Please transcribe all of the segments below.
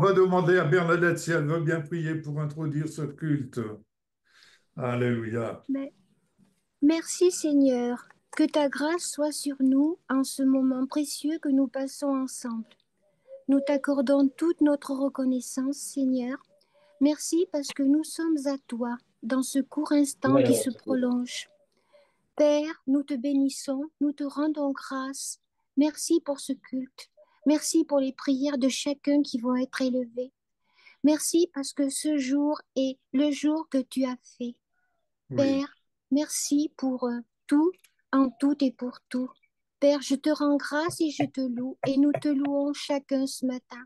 va demander à Bernadette si elle veut bien prier pour introduire ce culte. Alléluia. Mais merci Seigneur, que ta grâce soit sur nous en ce moment précieux que nous passons ensemble. Nous t'accordons toute notre reconnaissance, Seigneur. Merci parce que nous sommes à toi dans ce court instant qui se prolonge. Père, nous te bénissons, nous te rendons grâce. Merci pour ce culte. Merci pour les prières de chacun qui vont être élevées. Merci parce que ce jour est le jour que tu as fait. Oui. Père, merci pour tout, en tout et pour tout. Père, je te rends grâce et je te loue, et nous te louons chacun ce matin.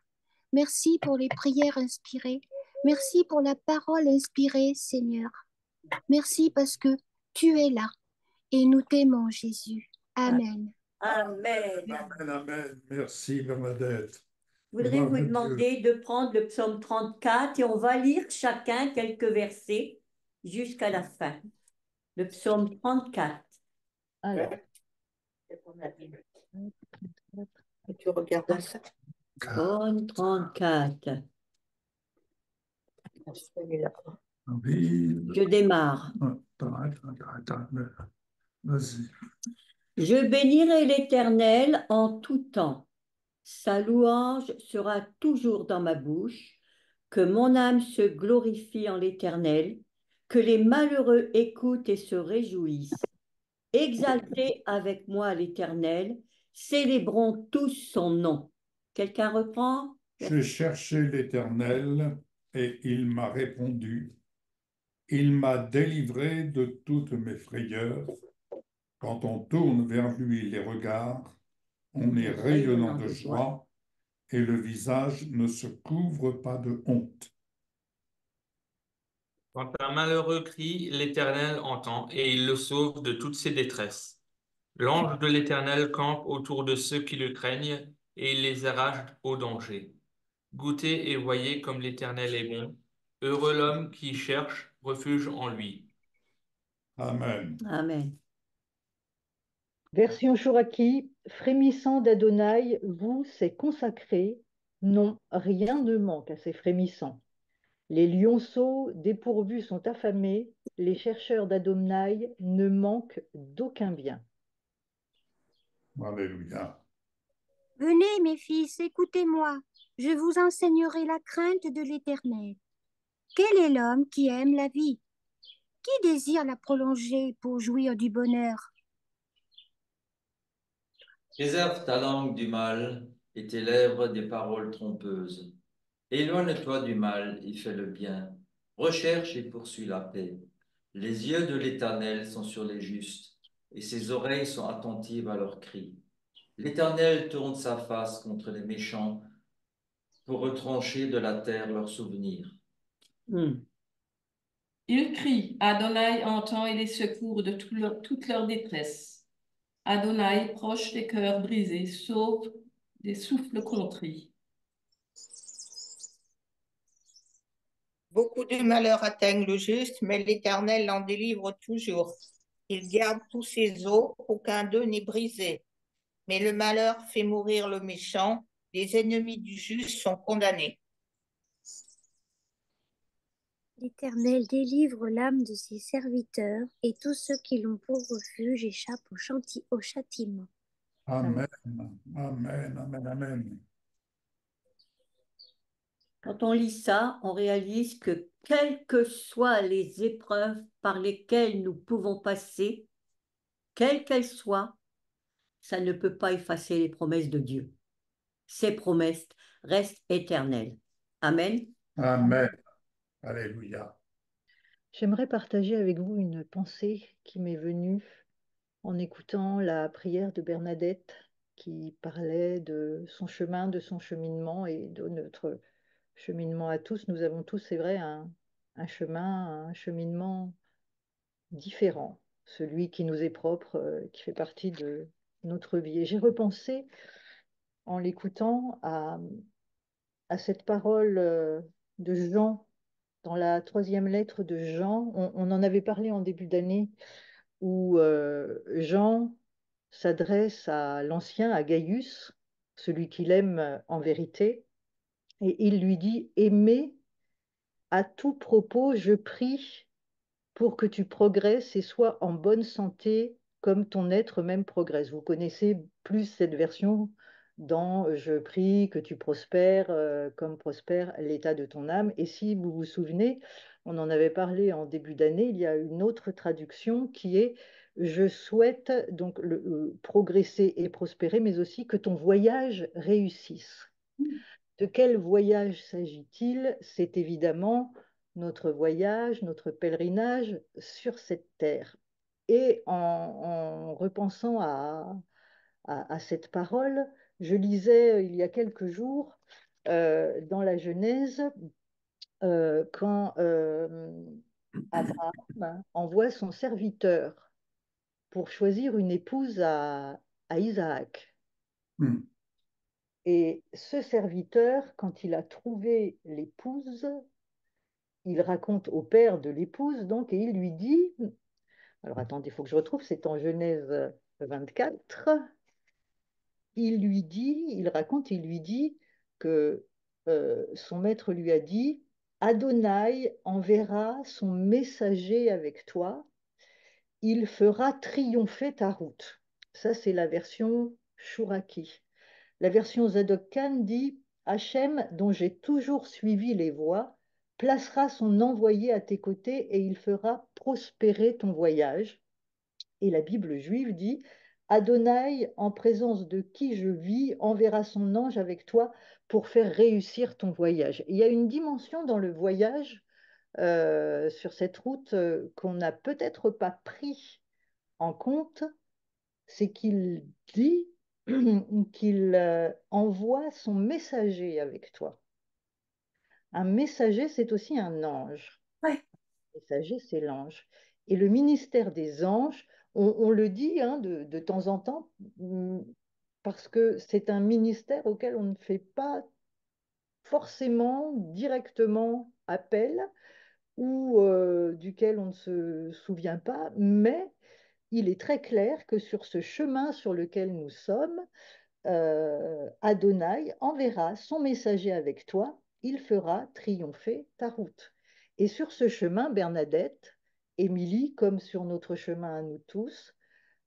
Merci pour les prières inspirées. Merci pour la parole inspirée, Seigneur. Merci parce que tu es là et nous t'aimons, Jésus. Amen. Amen. Amen, amen. Merci, Bernadette. Je voudrais Gloire vous à Dieu. demander de prendre le psaume 34 et on va lire chacun quelques versets jusqu'à la fin. Le psaume 34. Alors, tu regardes ça. Psaume 34. Oui. Je démarre. Attends, vas-y. Je bénirai l'Éternel en tout temps. Sa louange sera toujours dans ma bouche. Que mon âme se glorifie en l'Éternel. Que les malheureux écoutent et se réjouissent. Exaltez avec moi l'Éternel. Célébrons tous son nom. Quelqu'un reprend? J'ai cherché l'Éternel et il m'a répondu. Il m'a délivré de toutes mes frayeurs. Quand on tourne vers lui les regards, on est rayonnant de joie et le visage ne se couvre pas de honte. Quand un malheureux crie, l'Éternel entend et il le sauve de toutes ses détresses. L'ange de l'Éternel campe autour de ceux qui le craignent et il les arrache au danger. Goûtez et voyez comme l'Éternel est bon. Heureux l'homme qui cherche refuge en lui. Amen. Amen. Version Chouraki, frémissant d'Adonai, vous, c'est consacré. Non, rien ne manque à ces frémissants. Les lionceaux dépourvus sont affamés, les chercheurs d'Adonai ne manquent d'aucun bien. Alléluia. Venez, mes fils, écoutez-moi. Je vous enseignerai la crainte de l'Éternel. Quel est l'homme qui aime la vie? Qui désire la prolonger pour jouir du bonheur? Préserve ta langue du mal et tes lèvres des paroles trompeuses. Éloigne-toi du mal et fais le bien. Recherche et poursuis la paix. Les yeux de l'Éternel sont sur les justes et ses oreilles sont attentives à leurs cris. L'Éternel tourne sa face contre les méchants pour retrancher de la terre leurs souvenirs. Ils crient, Adonai entend et les secourt de toute leur détresse. Adonai, proche des cœurs brisés, sauve des souffles contrits. Beaucoup de malheurs atteignent le juste, mais l'Éternel l'en délivre toujours. Il garde tous ses os, aucun d'eux n'est brisé. Mais le malheur fait mourir le méchant, les ennemis du juste sont condamnés. L'Éternel délivre l'âme de ses serviteurs, et tous ceux qui l'ont pour refuge échappent au châtiment. Amen. Amen. Amen. Amen. Quand on lit ça, on réalise que quelles que soient les épreuves par lesquelles nous pouvons passer, quelles qu'elles soient, ça ne peut pas effacer les promesses de Dieu. Ces promesses restent éternelles. Amen. Amen. Alléluia. J'aimerais partager avec vous une pensée qui m'est venue en écoutant la prière de Bernadette qui parlait de son chemin, de son cheminement et de notre cheminement à tous. Nous avons tous, c'est vrai, un chemin, un cheminement différent, celui qui nous est propre, qui fait partie de notre vie. Et j'ai repensé en l'écoutant à cette parole de Jean, dans la troisième lettre de Jean. On en avait parlé en début d'année, où Jean s'adresse à l'ancien, à Gaius, celui qu'il aime en vérité. Et il lui dit, aimé, à tout propos, je prie pour que tu progresses et sois en bonne santé comme ton être même progresse. Vous connaissez plus cette version dans Je prie que tu prospères comme prospère l'état de ton âme. Et si vous vous souvenez, on en avait parlé en début d'année, il y a une autre traduction qui est Je souhaite donc progresser et prospérer, mais aussi que ton voyage réussisse. De quel voyage s'agit-il? C'est évidemment notre voyage, notre pèlerinage sur cette terre. Et en repensant à cette parole, je lisais il y a quelques jours dans la Genèse quand Abraham envoie son serviteur pour choisir une épouse à Isaac. Hmm. Et ce serviteur, quand il a trouvé l'épouse, il raconte au père de l'épouse, donc, et il lui dit, alors attendez, il faut que je retrouve, c'est en Genèse 24, il raconte, il lui dit que son maître lui a dit, Adonai enverra son messager avec toi, il fera triompher ta route. Ça, c'est la version Chouraki. La version Zadok Khan dit Hachem, dont j'ai toujours suivi les voies, placera son envoyé à tes côtés et il fera prospérer ton voyage. Et la Bible juive dit Adonai, en présence de qui je vis, enverra son ange avec toi pour faire réussir ton voyage. Il y a une dimension dans le voyage sur cette route qu'on n'a peut-être pas pris en compte, c'est qu'il dit qu'il envoie son messager avec toi. Un messager, c'est aussi un ange. Ouais. Un messager, c'est l'ange. Et le ministère des anges, on le dit hein, de temps en temps, parce que c'est un ministère auquel on ne fait pas forcément directement appel ou duquel on ne se souvient pas, mais il est très clair que sur ce chemin sur lequel nous sommes, Adonai enverra son messager avec toi, il fera triompher ta route. Et sur ce chemin, Bernadette, Émilie, comme sur notre chemin à nous tous,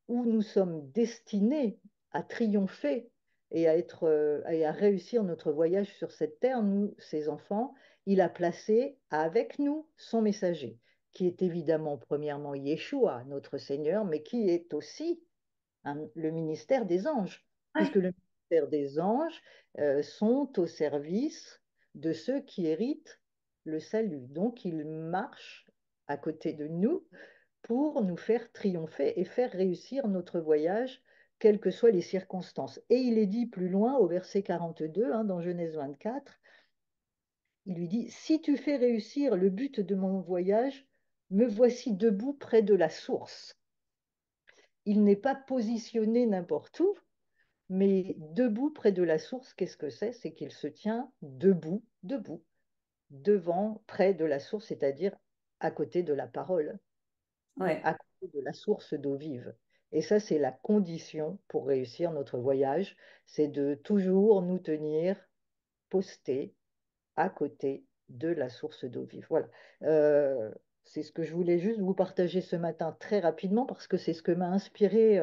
où nous sommes destinés à triompher et à réussir notre voyage sur cette terre, nous, ses enfants, il a placé avec nous son messager, qui est évidemment premièrement Yeshua, notre Seigneur, mais qui est aussi le ministère des anges, puisque le ministère des anges sont au service de ceux qui héritent le salut. Donc, ils marchent à côté de nous pour nous faire triompher et faire réussir notre voyage, quelles que soient les circonstances. Et il est dit plus loin, au verset 42, hein, dans Genèse 24, il lui dit, si tu fais réussir le but de mon voyage, me voici debout près de la source. Il n'est pas positionné n'importe où, mais debout près de la source, qu'est-ce que c'est? C'est qu'il se tient debout, devant, près de la source, c'est-à-dire à côté de la parole, à côté de la source d'eau vive. Et ça, c'est la condition pour réussir notre voyage, c'est de toujours nous tenir postés à côté de la source d'eau vive. Voilà. C'est ce que je voulais juste vous partager ce matin très rapidement parce que c'est ce que m'a inspiré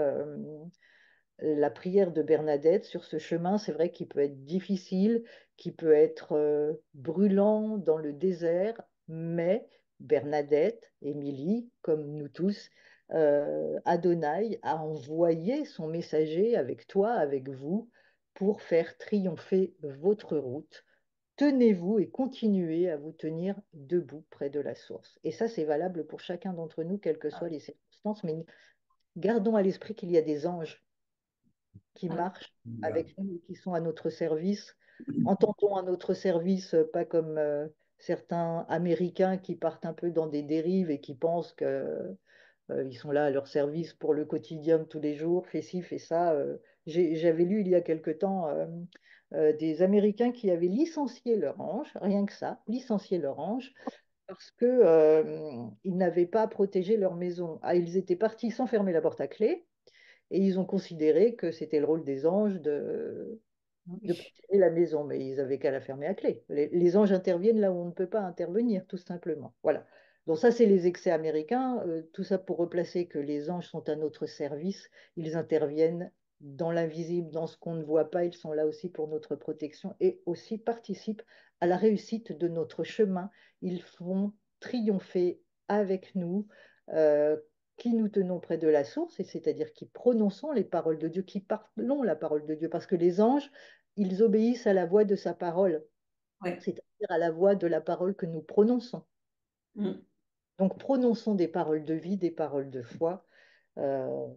la prière de Bernadette sur ce chemin. C'est vrai qu'il peut être difficile, qui peut être brûlant dans le désert, mais Bernadette, Émilie, comme nous tous, Adonai a envoyé son messager avec toi, avec vous, pour faire triompher votre route. Tenez-vous et continuez à vous tenir debout près de la source. Et ça, c'est valable pour chacun d'entre nous, quelles que soient les circonstances, mais gardons à l'esprit qu'il y a des anges qui marchent avec nous, qui sont à notre service. Entendons à notre service, pas comme certains Américains qui partent un peu dans des dérives et qui pensent que ils sont là à leur service pour le quotidien de tous les jours, fais ci, fais ça. J'avais lu il y a quelque temps des Américains qui avaient licencié leur ange, rien que ça, licencié leur ange, parce que ils n'avaient pas protégé leur maison. Ah, ils étaient partis sans fermer la porte à clé, et ils ont considéré que c'était le rôle des anges de protéger la maison, mais ils avaient qu'à la fermer à clé. Les anges interviennent là où on ne peut pas intervenir, tout simplement. Voilà. Donc ça, c'est les excès américains. Tout ça pour replacer que les anges sont à notre service. Ils interviennent dans l'invisible, dans ce qu'on ne voit pas. Ils sont là aussi pour notre protection et aussi participent à la réussite de notre chemin. Ils font triompher avec nous. Qui nous tenons près de la source, et c'est-à-dire qui prononçons les paroles de Dieu, qui parlons la parole de Dieu, parce que les anges, ils obéissent à la voix de sa parole, Ouais. c'est-à-dire à la voix de la parole que nous prononçons. Mm. Donc prononçons des paroles de vie, des paroles de foi, euh,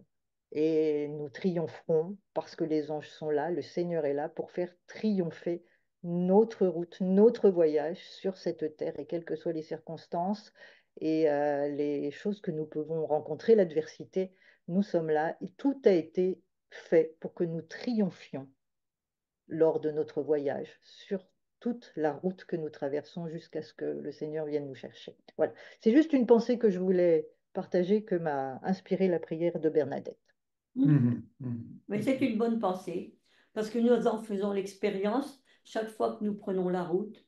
et nous triompherons parce que les anges sont là, le Seigneur est là pour faire triompher notre route, notre voyage sur cette terre, et quelles que soient les circonstances et les choses que nous pouvons rencontrer, l'adversité, nous sommes là, et tout a été fait pour que nous triomphions lors de notre voyage sur toute la route que nous traversons jusqu'à ce que le Seigneur vienne nous chercher. Voilà. C'est juste une pensée que je voulais partager, que m'a inspiré la prière de Bernadette. Mais c'est une bonne pensée, parce que nous en faisons l'expérience. Chaque fois que nous prenons la route,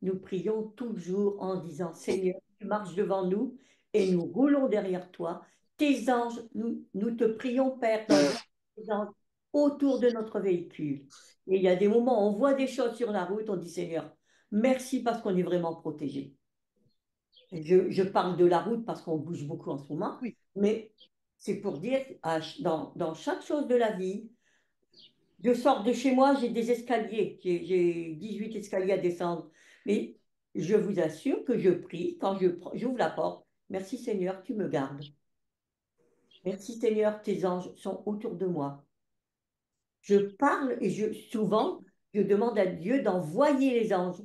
nous prions toujours en disant, Seigneur, tu marches devant nous et nous roulons derrière toi. Tes anges, nous te prions, Père, d'envoyer tes anges autour de notre véhicule. Et il y a des moments où on voit des choses sur la route, on dit, Seigneur, merci parce qu'on est vraiment protégé. Je parle de la route parce qu'on bouge beaucoup en ce moment, Oui. mais c'est pour dire, dans chaque chose de la vie, je sors de chez moi, j'ai des escaliers, j'ai 18 escaliers à descendre, mais je vous assure que je prie quand j'ouvre la porte. Merci Seigneur, tu me gardes. Merci Seigneur, tes anges sont autour de moi. Je parle et souvent, je demande à Dieu d'envoyer les anges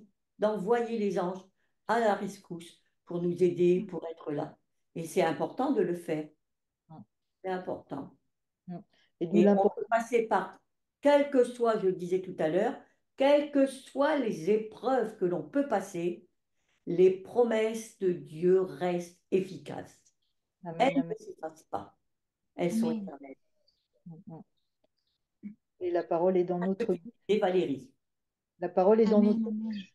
à la rescousse pour nous aider, pour être là. Et c'est important de le faire. C'est important. Et d'où Et on l'importance. peut passer par, quel que soit, je le disais tout à l'heure, quelles que soient les épreuves que l'on peut passer, les promesses de Dieu restent efficaces. Amen, Elles amen. ne s'effacent pas. Elles sont Amen. éternelles. Et la parole est dans notre bouche. Et Valérie. La parole est dans notre Amen. Amen. bouche.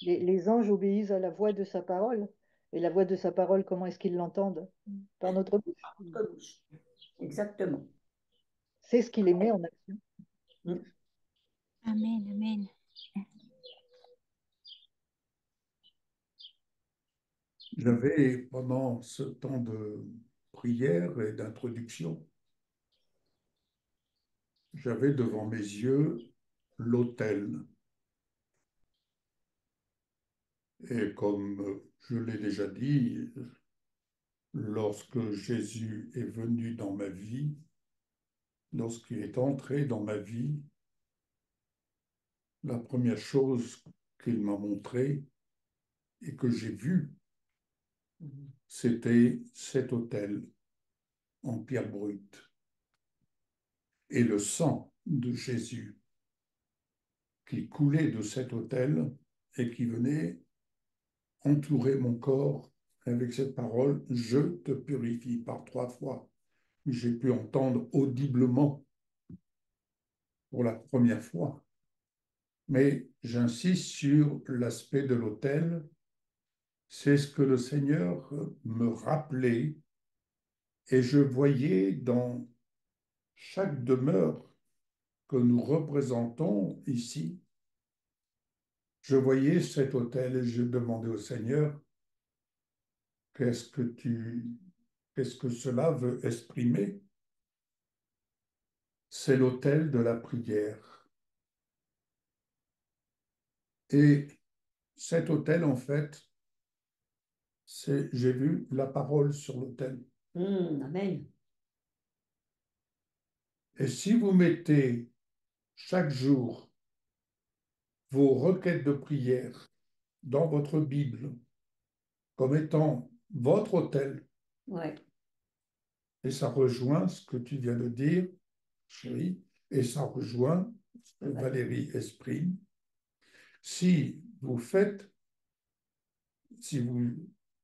Les anges obéissent à la voix de sa parole. Et la voix de sa parole, comment est-ce qu'ils l'entendent? Par notre bouche. Notre bouche. Exactement. C'est ce qui les met en action. Amen. Amen. J'avais, pendant ce temps de prière et d'introduction, j'avais devant mes yeux l'autel. Et comme je l'ai déjà dit, lorsque Jésus est venu dans ma vie, lorsqu'il est entré dans ma vie, la première chose qu'il m'a montrée et que j'ai vue, c'était cet autel en pierre brute et le sang de Jésus qui coulait de cet autel et qui venait entourer mon corps avec cette parole, je te purifie, par 3 fois. J'ai pu entendre audiblement pour la première fois. Mais j'insiste sur l'aspect de l'autel. C'est ce que le Seigneur me rappelait et je voyais dans chaque demeure que nous représentons ici, je voyais cet autel et je demandais au Seigneur, qu'est-ce que cela veut exprimer? C'est l'autel de la prière. Et cet autel, en fait, j'ai vu la parole sur l'autel. Amen. Et si vous mettez chaque jour vos requêtes de prière dans votre Bible comme étant votre autel, Ouais. et ça rejoint ce que tu viens de dire, chérie, et ça rejoint ce que Valérie exprime, si vous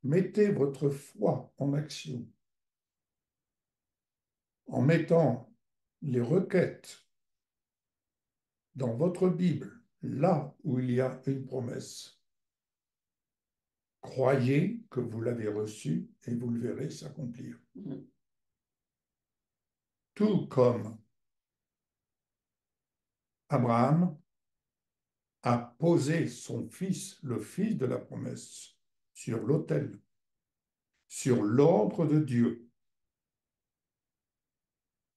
mettez votre foi en action, en mettant les requêtes dans votre Bible, là où il y a une promesse, croyez que vous l'avez reçue et vous le verrez s'accomplir. Tout comme Abraham a posé son fils, le fils de la promesse, sur l'autel, sur l'ordre de Dieu,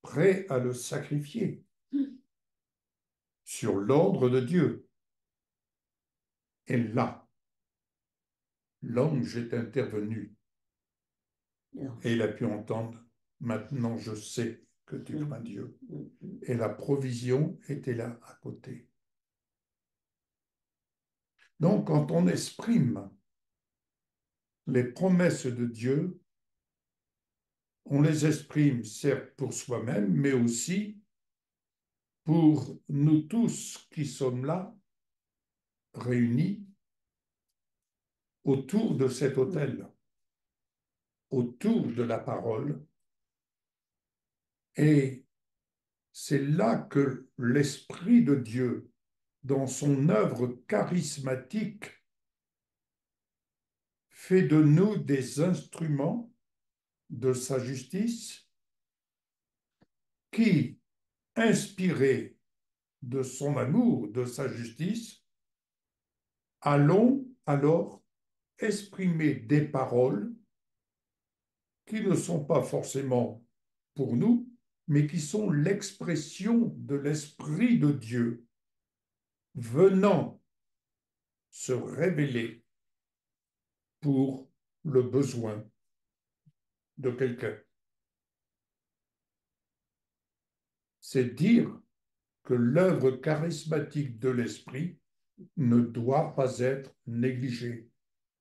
prêt à le sacrifier, sur l'ordre de Dieu. Et là, l'ange est intervenu et il a pu entendre, maintenant je sais que tu crains Dieu. Et la provision était là à côté. Donc, quand on exprime les promesses de Dieu, on les exprime certes pour soi-même, mais aussi pour nous tous qui sommes là, réunis autour de cet autel, autour de la parole. Et c'est là que l'Esprit de Dieu, dans son œuvre charismatique, fait de nous des instruments de sa justice qui, inspirés de son amour, de sa justice, allons alors exprimer des paroles qui ne sont pas forcément pour nous, mais qui sont l'expression de l'Esprit de Dieu venant se révéler pour le besoin de quelqu'un. C'est dire que l'œuvre charismatique de l'Esprit ne doit pas être négligée.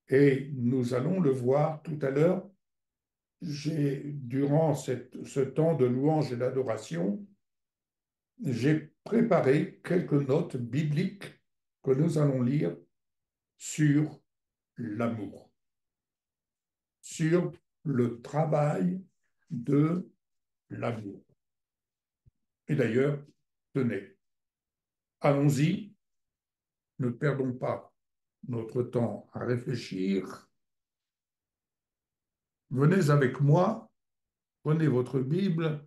Et nous allons le voir tout à l'heure. Durant ce temps de louange et d'adoration, j'ai préparé quelques notes bibliques que nous allons lire sur l'amour, sur le travail de l'amour. Et d'ailleurs, tenez, allons-y, ne perdons pas notre temps à réfléchir. Venez avec moi, prenez votre Bible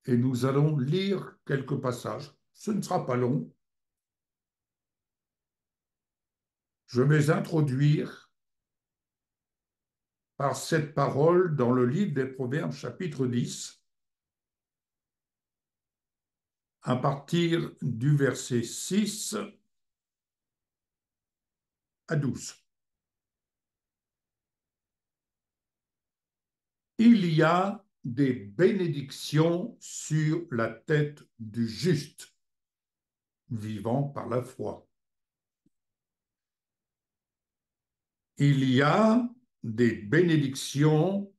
et nous allons lire quelques passages. Ce ne sera pas long. Je vais introduire par cette parole dans le livre des Proverbes, chapitre 10, à partir du verset 6 à 12. Il y a des bénédictions sur la tête du juste, vivant par la foi. Il y a des bénédictions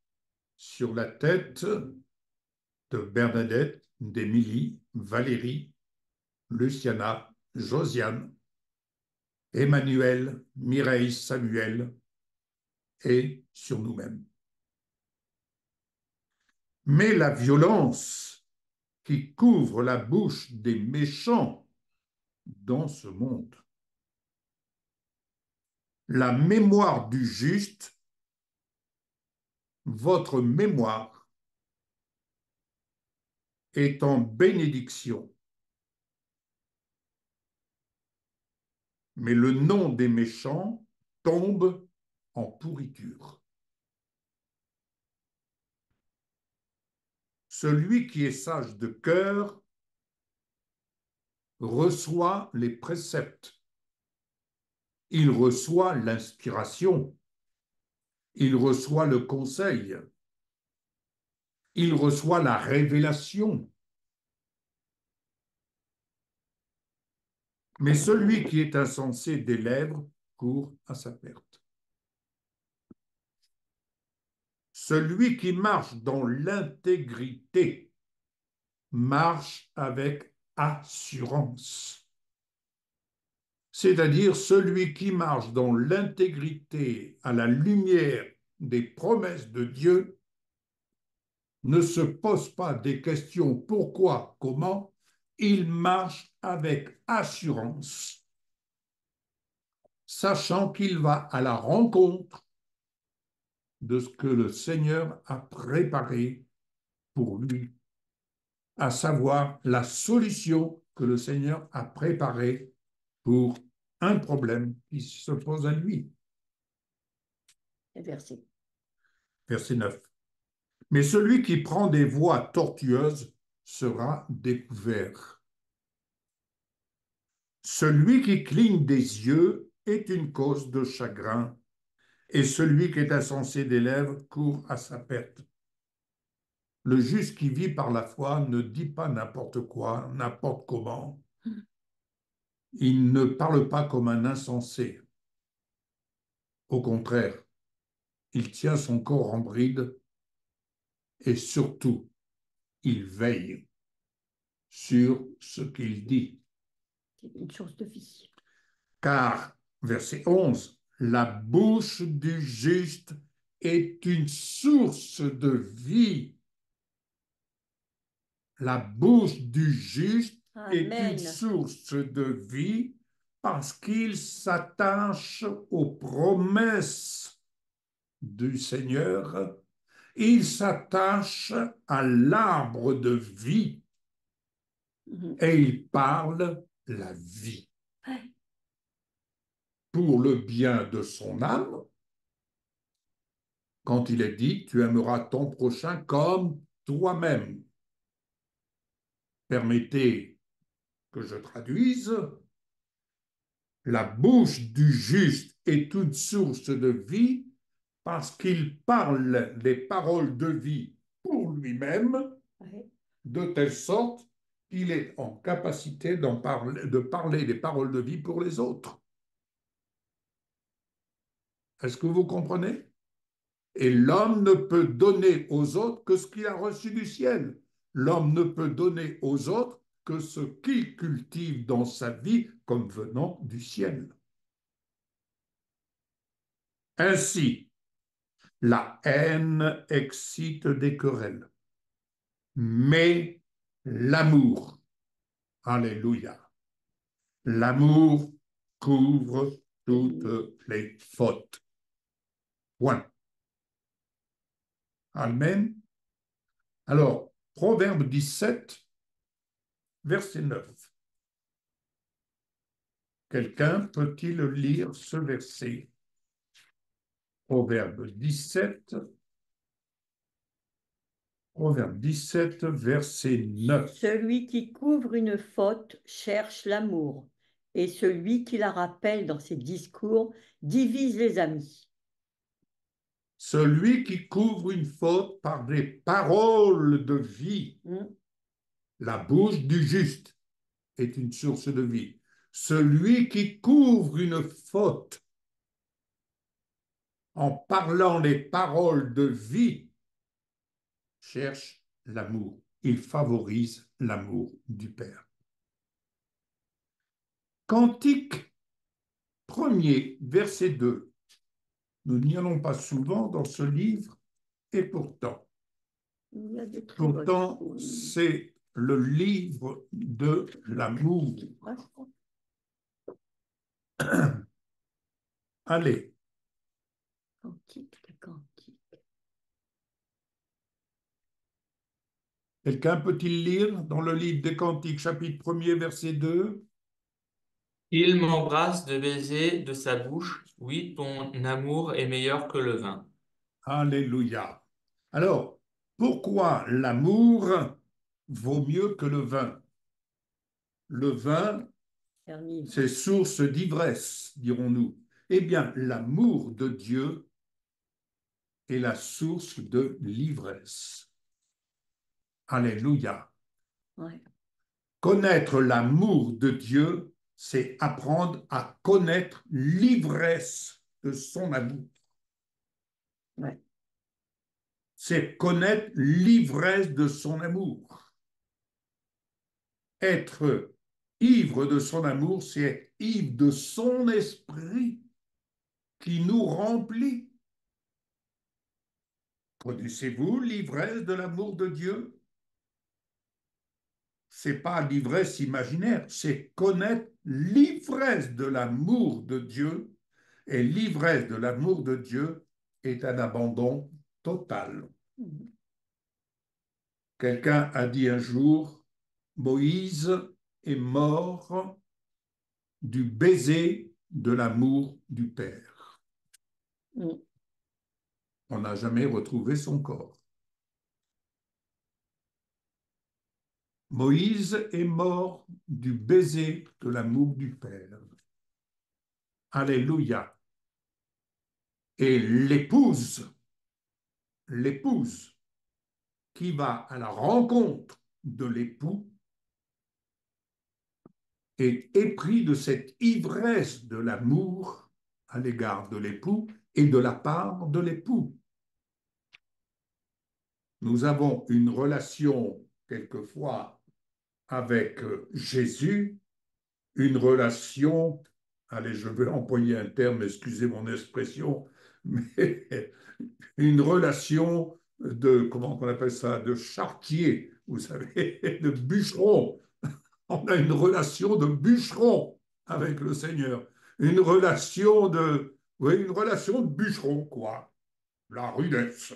sur la tête de Bernadette, d'Émilie, Valérie, Luciana, Josiane, Emmanuel, Mireille, Samuel et sur nous-mêmes. Mais la violence qui couvre la bouche des méchants dans ce monde, la mémoire du juste, votre mémoire est en bénédiction. Mais le nom des méchants tombe en pourriture. Celui qui est sage de cœur reçoit les préceptes. Il reçoit l'inspiration. Il reçoit le conseil. Il reçoit la révélation. Mais celui qui est insensé des lèvres court à sa perte. Celui qui marche dans l'intégrité marche avec assurance. C'est-à-dire celui qui marche dans l'intégrité à la lumière des promesses de Dieu ne se pose pas des questions pourquoi, comment, il marche avec assurance, sachant qu'il va à la rencontre de ce que le Seigneur a préparé pour lui, à savoir la solution que le Seigneur a préparée pour un problème qui se pose à lui. Verset. Verset 9. Mais celui qui prend des voies tortueuses sera découvert. Celui qui cligne des yeux est une cause de chagrin, et celui qui est insensé des lèvres court à sa perte. Le juste qui vit par la foi ne dit pas n'importe quoi, n'importe comment. Il ne parle pas comme un insensé. Au contraire, il tient son corps en bride et surtout, il veille sur ce qu'il dit. C'est une source de vie. Car, verset 11, la bouche du juste est une source de vie. La bouche du juste est une Amen. source de vie parce qu'il s'attache aux promesses du Seigneur. Il s'attache à l'arbre de vie et il parle la vie pour le bien de son âme. Quand il est dit, tu aimeras ton prochain comme toi-même. Permettez que je traduise. La bouche du juste est une source de vie parce qu'il parle les paroles de vie pour lui-même, de telle sorte qu'il est en capacité de parler des paroles de vie pour les autres. Est-ce que vous comprenez? Et l'homme ne peut donner aux autres que ce qu'il a reçu du ciel. L'homme ne peut donner aux autres que ce qu'il cultive dans sa vie comme venant du ciel. Ainsi, la haine excite des querelles, mais l'amour, alléluia, l'amour couvre toutes les fautes. Point. Amen. Alors, Proverbe 17, verset 9. Quelqu'un peut-il lire ce verset? Proverbe 17, verset 9. Celui qui couvre une faute cherche l'amour, et celui qui la rappelle dans ses discours divise les amis. Celui qui couvre une faute par des paroles de vie, la bouche du juste est une source de vie. Celui qui couvre une faute en parlant les paroles de vie cherche l'amour. Il favorise l'amour du Père. Cantique 1er, verset 2. Nous n'y allons pas souvent dans ce livre, et pourtant, c'est le livre de l'amour. Allez. Quelqu'un peut-il lire dans le livre des Cantiques, chapitre 1er, verset 2? Il m'embrasse de baisers de sa bouche. Oui, ton amour est meilleur que le vin. Alléluia. Alors, pourquoi l'amour vaut mieux que le vin? Le vin, c'est source d'ivresse, dirons-nous. Eh bien, l'amour de Dieu est la source de l'ivresse. Alléluia. Ouais. Connaître l'amour de Dieu, c'est apprendre à connaître l'ivresse de son amour. Ouais. C'est connaître l'ivresse de son amour. Être ivre de son amour, c'est être ivre de son esprit qui nous remplit. Connaissez-vous l'ivresse de l'amour de Dieu? c'est pas l'ivresse imaginaire, c'est connaître l'ivresse de l'amour de Dieu. Et l'ivresse de l'amour de Dieu est un abandon total. Quelqu'un a dit un jour, Moïse est mort du baiser de l'amour du Père. On n'a jamais retrouvé son corps. Moïse est mort du baiser de l'amour du Père. Alléluia. Et l'épouse qui va à la rencontre de l'époux est épris de cette ivresse de l'amour à l'égard de l'époux et de la part de l'époux. Nous avons une relation quelquefois avec Jésus, une relation, allez, je vais employer un terme, excusez mon expression, mais une relation de, comment on appelle ça, de charretier, vous savez, de bûcheron. On a une relation de bûcheron avec le Seigneur. Une relation de, oui, une relation de bûcheron, quoi. La rudesse.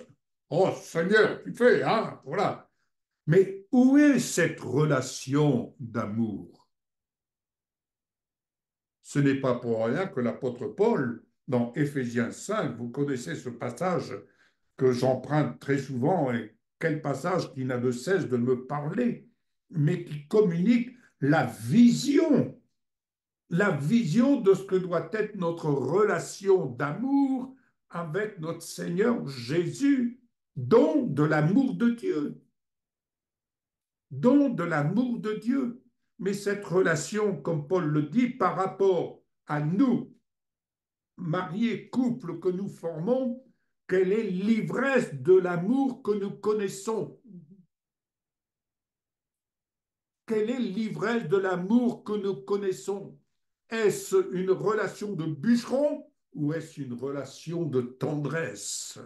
Oh Seigneur, tu fais, hein, voilà. Mais où est cette relation d'amour? Ce n'est pas pour rien que l'apôtre Paul, dans Éphésiens 5, vous connaissez ce passage que j'emprunte très souvent, et quel passage qui n'a de cesse de me parler, mais qui communique la vision de ce que doit être notre relation d'amour avec notre Seigneur Jésus, don de l'amour de Dieu. Don de l'amour de Dieu. Mais cette relation, comme Paul le dit, par rapport à nous, mariés, couple que nous formons, quelle est l'ivresse de l'amour que nous connaissons? Quelle est l'ivresse de l'amour que nous connaissons? Est-ce une relation de bûcheron ou est-ce une relation de tendresse?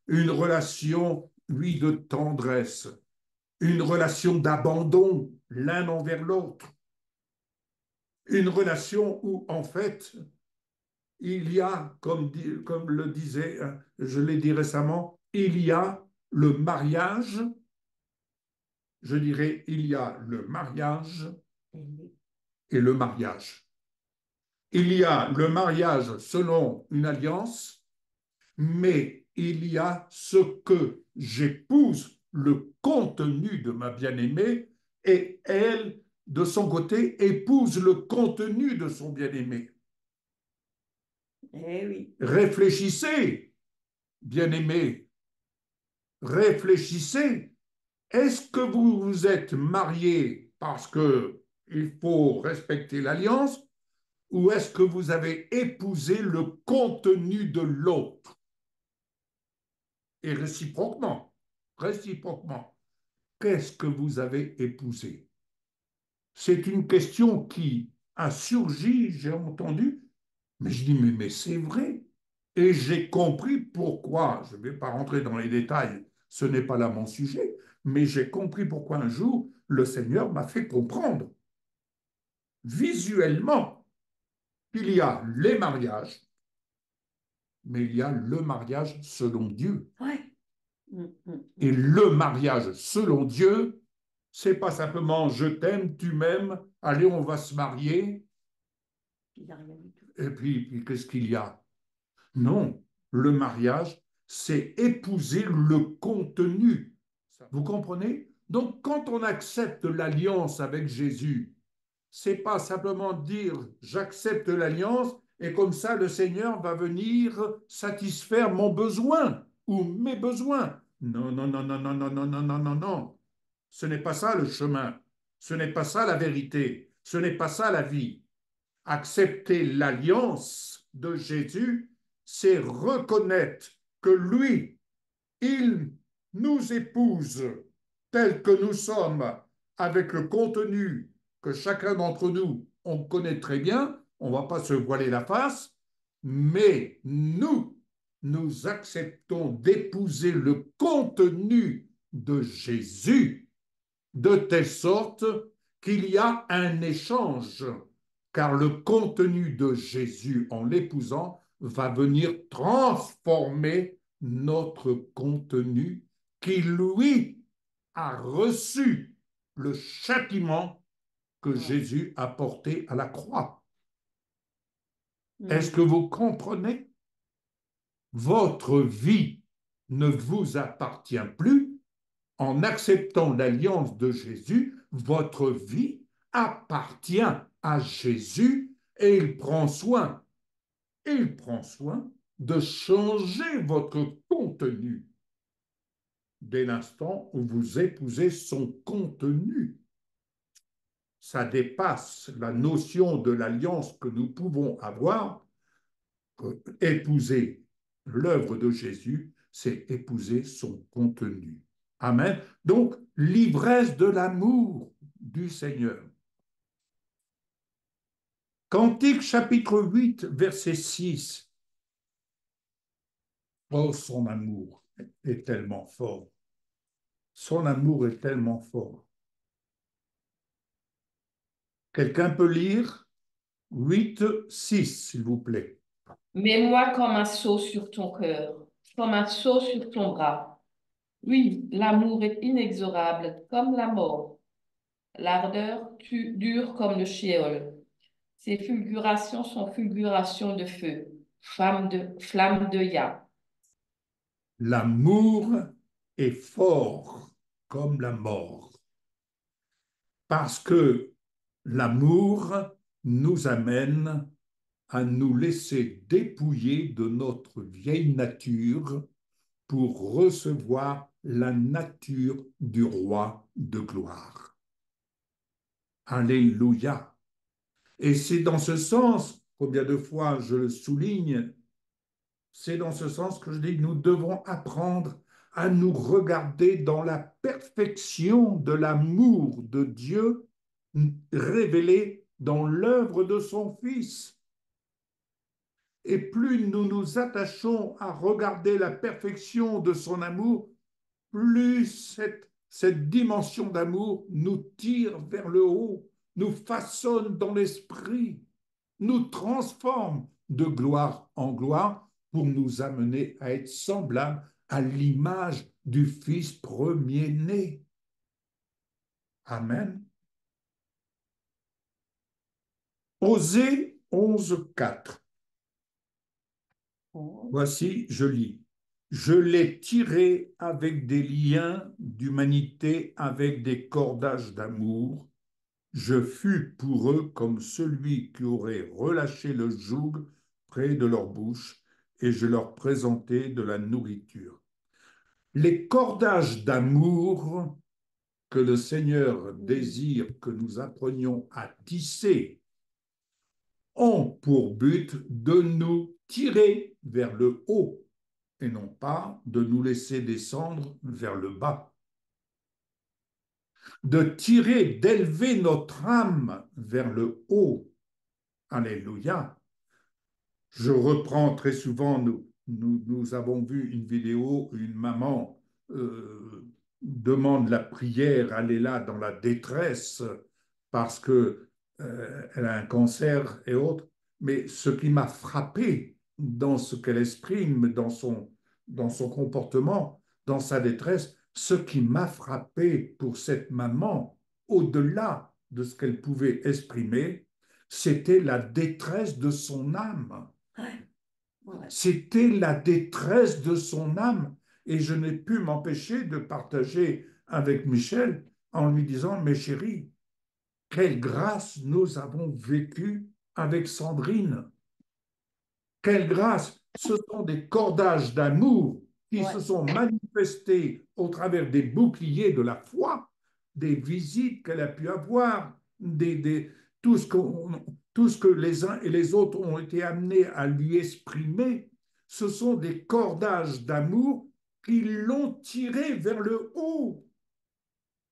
Une relation, oui, de tendresse. Une relation d'abandon l'un envers l'autre. Une relation où, en fait, il y a, comme le disait, je l'ai dit récemment, il y a le mariage, je dirais, il y a le mariage et le mariage. Il y a le mariage selon une alliance, mais il y a ce que j'épouse, le contenu de ma bien-aimée, et elle, de son côté, épouse le contenu de son bien-aimé. Eh oui. Réfléchissez, bien-aimés, réfléchissez. Est-ce que vous vous êtes mariés parce qu'il faut respecter l'alliance ou est-ce que vous avez épousé le contenu de l'autre? Et réciproquement, qu'est-ce que vous avez épousé? C'est une question qui a surgi, j'ai entendu, mais je dis, mais c'est vrai. Et j'ai compris pourquoi, je ne vais pas rentrer dans les détails, ce n'est pas là mon sujet, mais j'ai compris pourquoi un jour le Seigneur m'a fait comprendre visuellement qu'il y a les mariages, mais il y a le mariage selon Dieu. Ouais. Et le mariage selon Dieu, c'est pas simplement je t'aime, tu m'aimes, allez, on va se marier. Et puis qu'est-ce qu'il y a? Non, le mariage, c'est épouser le contenu. Vous comprenez? Donc, quand on accepte l'alliance avec Jésus, c'est pas simplement dire j'accepte l'alliance et comme ça le Seigneur va venir satisfaire mon besoin ou mes besoins. Non, non, non, non, non, non, non, non, non, non, non. Ce n'est pas ça le chemin. Ce n'est pas ça la vérité. Ce n'est pas ça la vie. Accepter l'alliance de Jésus, c'est reconnaître que lui, il nous épouse tel que nous sommes, avec le contenu que chacun d'entre nous, on connaît très bien, on ne va pas se voiler la face, mais nous acceptons d'épouser le contenu de Jésus, de telle sorte qu'il y a un échange, car le contenu de Jésus en l'épousant va venir transformer notre contenu qui, lui, a reçu le châtiment que Jésus a porté à la croix. Est-ce que vous comprenez? Votre vie ne vous appartient plus. En acceptant l'alliance de Jésus, votre vie appartient à Jésus et il prend soin de changer votre contenu dès l'instant où vous épousez son contenu. Ça dépasse la notion de l'alliance que nous pouvons avoir. Épouser l'œuvre de Jésus, c'est épouser son contenu. Amen. Donc, l'ivresse de l'amour du Seigneur. Cantique chapitre 8, verset 6. Oh, son amour est tellement fort. Son amour est tellement fort. Quelqu'un peut lire 8, 6, s'il vous plaît. Mets-moi comme un sceau sur ton cœur, comme un sceau sur ton bras. Oui, l'amour est inexorable comme la mort. L'ardeur dure comme le shéol. Ses fulgurations sont fulgurations de feu, flamme de Yah. L'amour est fort comme la mort. Parce que l'amour nous amène à nous laisser dépouiller de notre vieille nature pour recevoir la nature du roi de gloire. Alléluia. Et c'est dans ce sens, combien de fois je le souligne, c'est dans ce sens que je dis que nous devons apprendre à nous regarder dans la perfection de l'amour de Dieu révélé dans l'œuvre de son Fils. Et plus nous nous attachons à regarder la perfection de son amour, plus cette dimension d'amour nous tire vers le haut, nous façonne dans l'esprit, nous transforme de gloire en gloire pour nous amener à être semblables à l'image du Fils premier-né. Amen. Osée 11.4. Voici, je lis. Je l'ai tiré avec des liens d'humanité, avec des cordages d'amour. Je fus pour eux comme celui qui aurait relâché le joug près de leur bouche, et je leur présentai de la nourriture. Les cordages d'amour que le Seigneur désire que nous apprenions à tisser ont pour but de nous tirer vers le haut et non pas de nous laisser descendre vers le bas. De tirer, d'élever notre âme vers le haut. Alléluia. Je reprends très souvent, nous avons vu une vidéo, une maman demande la prière, elle est là dans la détresse parce que elle a un cancer et autres. Mais ce qui m'a frappé dans ce qu'elle exprime, dans son comportement, dans sa détresse, ce qui m'a frappé pour cette maman, au-delà de ce qu'elle pouvait exprimer, c'était la détresse de son âme. C'était la détresse de son âme. Et je n'ai pu m'empêcher de partager avec Michel en lui disant, mais chérie, quelle grâce nous avons vécue avec Sandrine. Quelle grâce. Ce sont des cordages d'amour qui se sont manifestés au travers des boucliers de la foi, des visites qu'elle a pu avoir, tout ce que les uns et les autres ont été amenés à lui exprimer. Ce sont des cordages d'amour qui l'ont tiré vers le haut.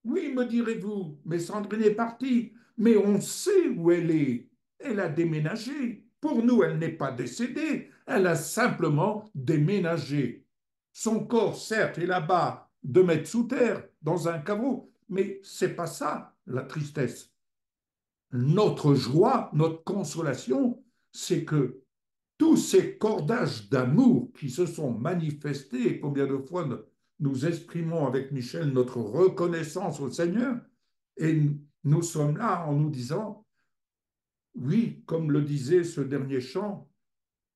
Oui, me direz-vous, mais Sandrine est partie, mais on sait où elle est. Elle a déménagé. Pour nous, elle n'est pas décédée, elle a simplement déménagé. Son corps, certes, est là-bas, 2 mètres sous terre, dans un caveau, mais c'est pas ça, la tristesse. notre joie, notre consolation, c'est que tous ces cordages d'amour qui se sont manifestés, et combien de fois nous exprimons avec Michel notre reconnaissance au Seigneur, et nous sommes là en nous disant, oui, comme le disait ce dernier chant,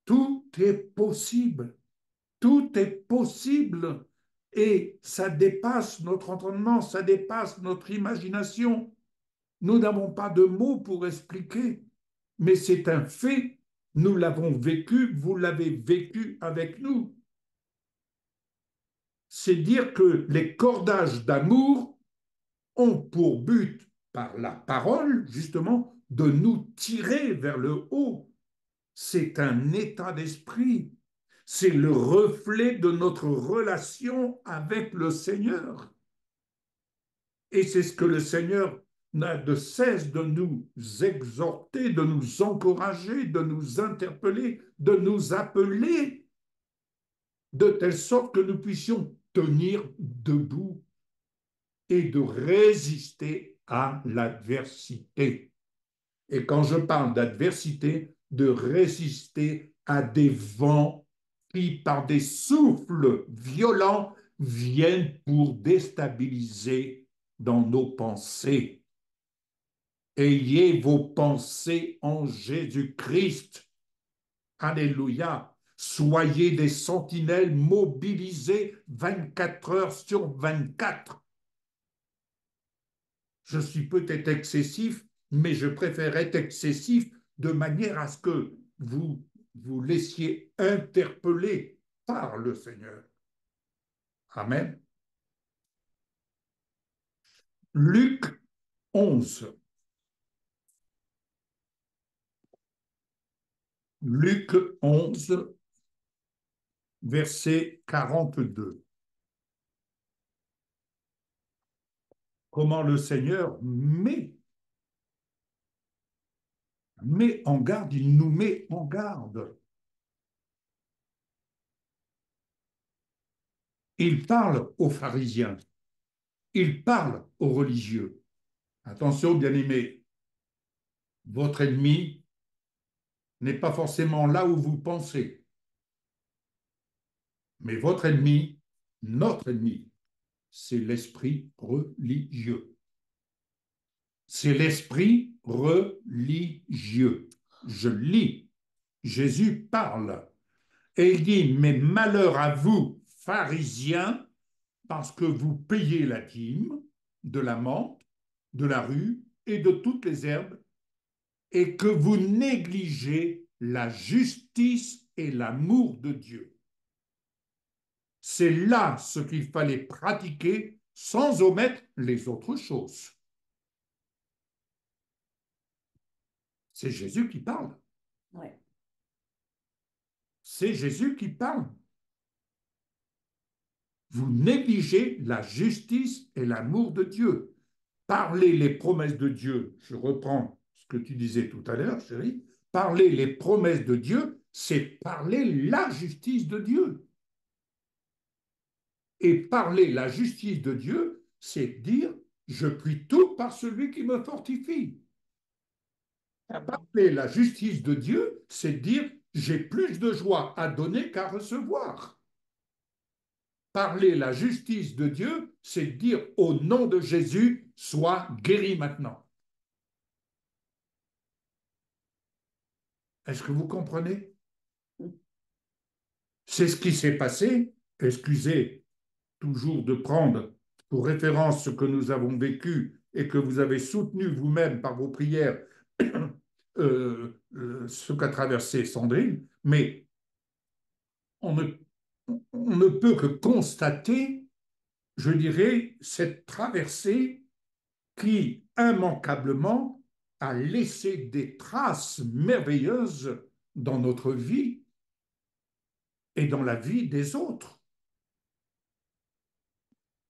tout est possible, tout est possible, et ça dépasse notre entendement, ça dépasse notre imagination. Nous n'avons pas de mots pour expliquer, mais c'est un fait. Nous l'avons vécu, vous l'avez vécu avec nous. C'est dire que les cordages d'amour ont pour but, par la parole, justement, de nous tirer vers le haut. C'est un état d'esprit. C'est le reflet de notre relation avec le Seigneur. Et c'est ce que le Seigneur n'a de cesse de nous exhorter, de nous encourager, de nous interpeller, de nous appeler, de telle sorte que nous puissions tenir debout et de résister à l'adversité. Et quand je parle d'adversité, de résister à des vents qui, par des souffles violents, viennent pour déstabiliser dans nos pensées. Ayez vos pensées en Jésus-Christ. Alléluia. Soyez des sentinelles mobilisées 24 heures sur 24. Je suis peut-être excessif, mais je préfère être excessif de manière à ce que vous vous laissiez interpeller par le Seigneur. Amen. Luc 11. Luc 11, verset 42. Comment le Seigneur met en garde, il nous met en garde. Il parle aux pharisiens, il parle aux religieux. Attention, bien-aimés, votre ennemi n'est pas forcément là où vous pensez. Mais votre ennemi, notre ennemi, c'est l'esprit religieux. C'est l'esprit religieux. Je lis, Jésus parle et il dit, mais malheur à vous, pharisiens, parce que vous payez la dîme de la menthe, de la rue et de toutes les herbes, et que vous négligez la justice et l'amour de Dieu. C'est là ce qu'il fallait pratiquer sans omettre les autres choses. C'est Jésus qui parle. Ouais. C'est Jésus qui parle. Vous négligez la justice et l'amour de Dieu. Parlez les promesses de Dieu. Je reprends ce que tu disais tout à l'heure, chérie. Parler les promesses de Dieu, c'est parler la justice de Dieu. Et parler la justice de Dieu, c'est dire je puis tout par celui qui me fortifie. Parler la justice de Dieu, c'est dire j'ai plus de joie à donner qu'à recevoir. Parler la justice de Dieu, c'est dire au nom de Jésus, sois guéri maintenant. Est-ce que vous comprenez? C'est ce qui s'est passé. Excusez toujours de prendre pour référence ce que nous avons vécu et que vous avez soutenu vous-même par vos prières, ce qu'a traversé Sandrine, mais on ne peut que constater, je dirais, cette traversée qui, immanquablement, a laissé des traces merveilleuses dans notre vie et dans la vie des autres.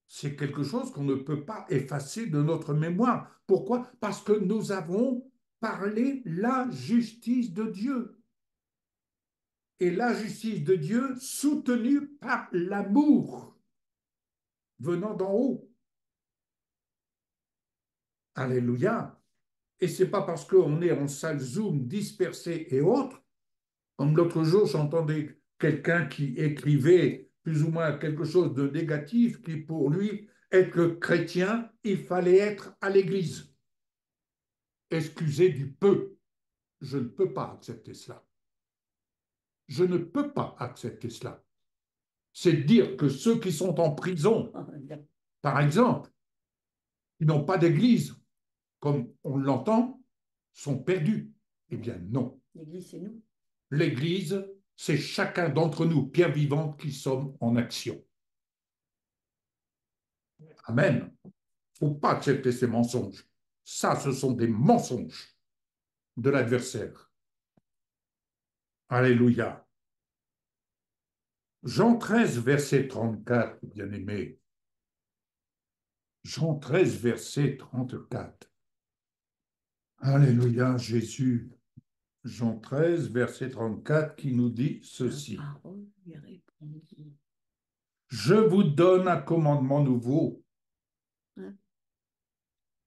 C'est quelque chose qu'on ne peut pas effacer de notre mémoire. Pourquoi? Parce que nous avons parlé la justice de Dieu. Et la justice de Dieu soutenue par l'amour venant d'en haut. Alléluia. Et ce n'est pas parce qu'on est en salle Zoom dispersée et autres. Comme l'autre jour, j'entendais quelqu'un qui écrivait plus ou moins quelque chose de négatif, qui pour lui, être chrétien, il fallait être à l'église. Excusez du peu, je ne peux pas accepter cela. Je ne peux pas accepter cela. C'est dire que ceux qui sont en prison, par exemple, qui n'ont pas d'église, comme on l'entend, sont perdus. Eh bien non. L'église, c'est nous. L'Église, c'est chacun d'entre nous, pierres vivantes, qui sommes en action. Amen. Il ne faut pas accepter ces mensonges. Ça, ce sont des mensonges de l'adversaire. Alléluia. Jean 13, verset 34, bien-aimé. Jean 13, verset 34. Alléluia, Jésus. Jean 13, verset 34, qui nous dit ceci. Je vous donne un commandement nouveau.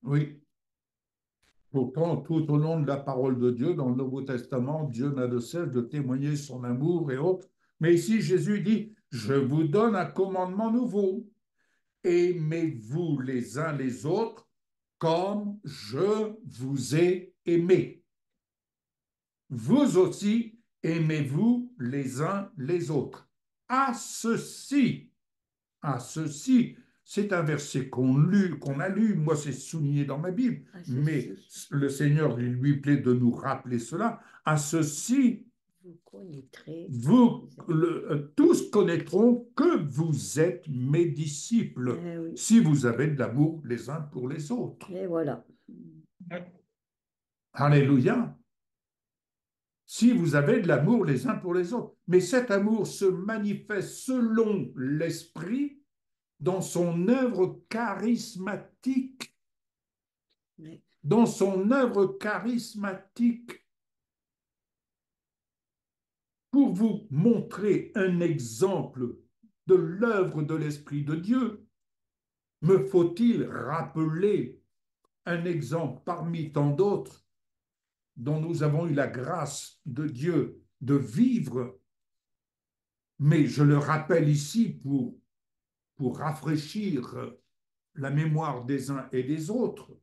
Oui. Pourtant, tout au long de la parole de Dieu, dans le Nouveau Testament, Dieu n'a de cesse de témoigner son amour et autres. Mais ici, Jésus dit, je vous donne un commandement nouveau. Aimez-vous les uns les autres comme je vous ai aimé. Vous aussi, aimez-vous les uns les autres. À ceci, c'est un verset qu'on a lu, moi c'est souligné dans ma Bible, mais le Seigneur lui plaît de nous rappeler cela. À ceci, vous tous connaîtront que vous êtes mes disciples, si vous avez de l'amour les uns pour les autres. Et voilà. Alléluia. Si vous avez de l'amour les uns pour les autres. Mais cet amour se manifeste selon l'Esprit dans son œuvre charismatique. Dans son œuvre charismatique. Pour vous montrer un exemple de l'œuvre de l'Esprit de Dieu, me faut-il rappeler un exemple parmi tant d'autres dont nous avons eu la grâce de Dieu de vivre, mais je le rappelle ici pour rafraîchir la mémoire des uns et des autres.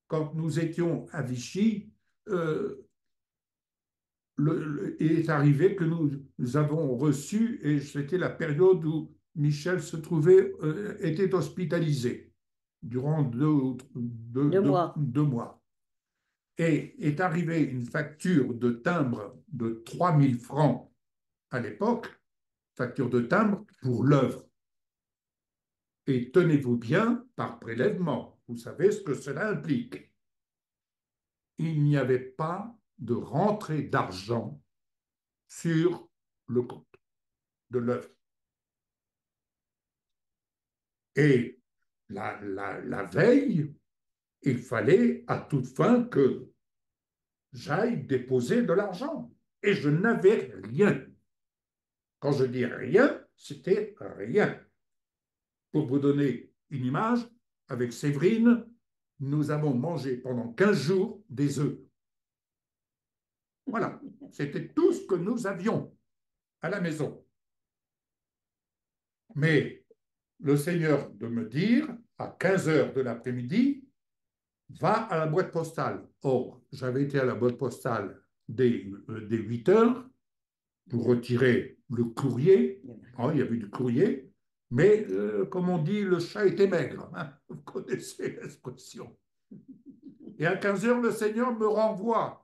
Quand nous étions à Vichy, il est arrivé que nous avons reçu, et c'était la période où Michel se trouvait, était hospitalisé durant deux mois. Et est arrivée une facture de timbre de 3000 francs à l'époque, facture de timbre pour l'œuvre. Et tenez-vous bien, par prélèvement. Vous savez ce que cela implique. Il n'y avait pas de rentrée d'argent sur le compte de l'œuvre. Et la veille, il fallait à toute fin que j'aille déposer de l'argent. Et je n'avais rien. Quand je dis rien, c'était rien. Pour vous donner une image, avec Séverine, nous avons mangé pendant 15 jours des œufs. Voilà, c'était tout ce que nous avions à la maison. Mais le Seigneur de me dire, à 15 heures de l'après-midi, va à la boîte postale. Or, j'avais été à la boîte postale dès 8 heures pour retirer le courrier. Oh, il y avait du courrier, mais comme on dit, le chat était maigre. Hein, vous connaissez l'expression. Et à 15 heures, le Seigneur me renvoie.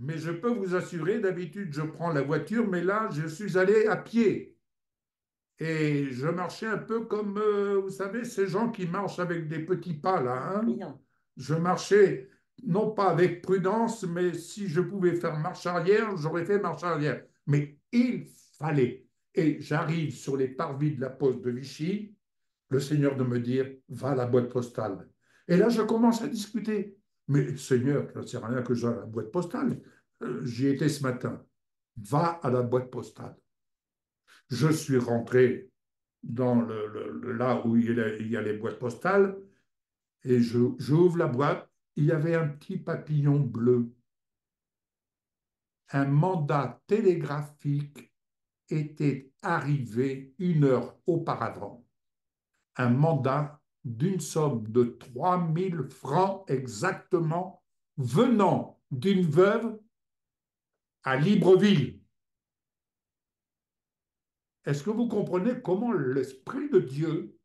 Mais je peux vous assurer, d'habitude, je prends la voiture, mais là, je suis allé à pied. Et je marchais un peu comme, vous savez, ces gens qui marchent avec des petits pas, là. Hein. Je marchais, non pas avec prudence, mais si je pouvais faire marche arrière, j'aurais fait marche arrière. Mais il fallait. Et j'arrive sur les parvis de la poste de Vichy, le Seigneur de me dire, va à la boîte postale. Et là, je commence à discuter. Mais Seigneur, ça ne sert à rien que j'aille à la boîte postale. J'y étais ce matin. Va à la boîte postale. Je suis rentré dans là où il y a les boîtes postales. Et j'ouvre la boîte, il y avait un petit papillon bleu. Un mandat télégraphique était arrivé 1 heure auparavant. Un mandat d'une somme de 3000 francs exactement, venant d'une veuve à Libreville. Est-ce que vous comprenez comment l'Esprit de Dieu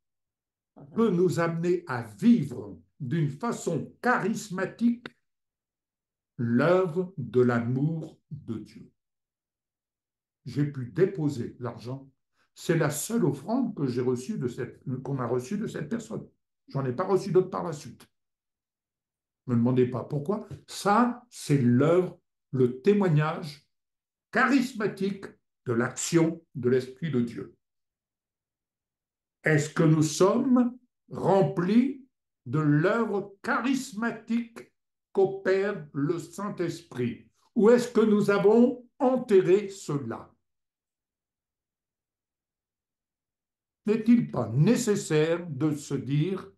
peut nous amener à vivre d'une façon charismatique l'œuvre de l'amour de Dieu? J'ai pu déposer l'argent. C'est la seule offrande que j'ai reçue qu'on a reçue de cette personne. J'en ai pas reçu d'autres par la suite. Ne me demandez pas pourquoi. Ça, c'est l'œuvre, le témoignage charismatique de l'action de l'Esprit de Dieu. Est-ce que nous sommes remplis de l'œuvre charismatique qu'opère le Saint-Esprit? Ou est-ce que nous avons enterré cela? N'est-il pas nécessaire de se dire,